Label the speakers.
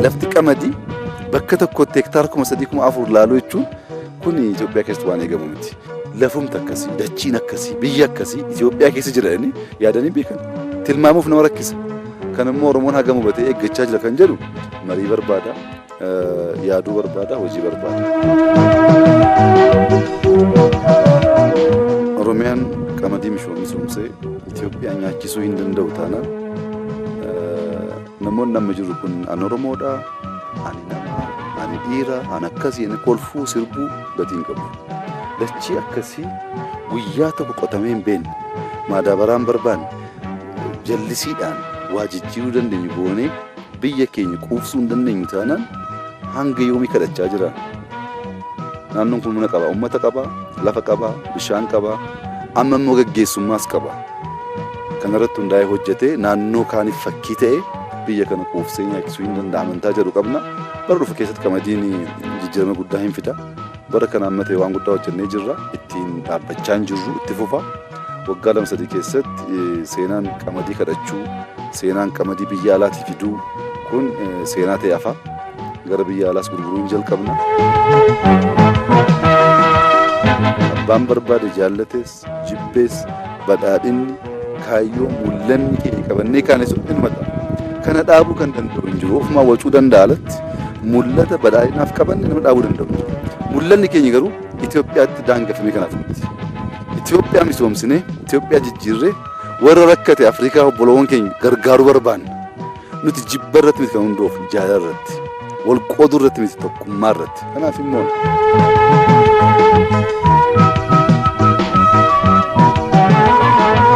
Speaker 1: Lafti qamadii bakka tokkotti hektaara 3,400 laaluu jechuun kun Itoophiyaa keessatti waan eegamu miti. Lafumti akkasii, dachiin akkasii, biyya akkasii Itoophiyaa keessa jiranii yaadanii beekan. Tilmaamuuf nama rakkisa. Kan immoo Oromoon hagam hubatee eeggachaa jira kan jedhu marii barbaada, yaaduu barbaada, hojii barbaada. Oromiyaan qamadii misoomsee Itoophiyaa nyaachisuu hin danda'u taanaan namoonni amma jiru kun an Oromoodha, ani nama, ani dhiira, an akkasii, ani kolfuu, sirbuu gatiin qabu. Dachii akkasii guyyaa tokko qotamee hin beekne maadaabaraan barbaanne jallisiidhaan waa jijjiiruu dandeenyu goonee biyya keenya quufsuu hin dandeenyu taanaan hanga yoomii kadhachaa jira. Naannoon kun mana qaba, uummata qaba, lafa qaba, bishaan qaba, amma immoo gaggeessummaas qaba. Kanarratti hundaa'ee hojjetee naannoo kaaniif fakkii ta'e biyya kana quufsee nyaachisuu hin danda'amu amantaa jedhu qabna. Bara dhufu keessatti qamadiin jijjiirama guddaa hin fida. Bara kana ammatee waan guddaa hojjennee jirra. Ittiin dhaabbachaa hin jirru, itti fufa. Waggaa 2-3 keessatti seenaan qamadii kadhachuu, seenaan qamadii biyya alaatii fiduu kun seenaa ta'e hafa. Gara biyya alaas gurguruu hin jalqabna. Abbaan barbaade jaallates, jibbees, badhaadhinni, kaayyoo, mul'anni keenya qabannee kaanes ilmata. Kana dhaabuu kan danda'u hin jiru. Ofumaa wacuu danda'a alatti mul'ata badhaadhinaaf qabanne nama dhaabuu danda'u. Mul'anni keenya garuu Itoophiyaatti daangeffamee kanaaf miti. Itoophiyaa misoomsinee, Itoophiyaa jijjiirree warra rakkate Afrikaa obboloowwan keenya gargaaruu barbaanna. Nuti jibba irratti miti kan hundoofne, jaalala irratti, wal qooduu irratti miti, tokkummaa irratti. Kanaaf immoo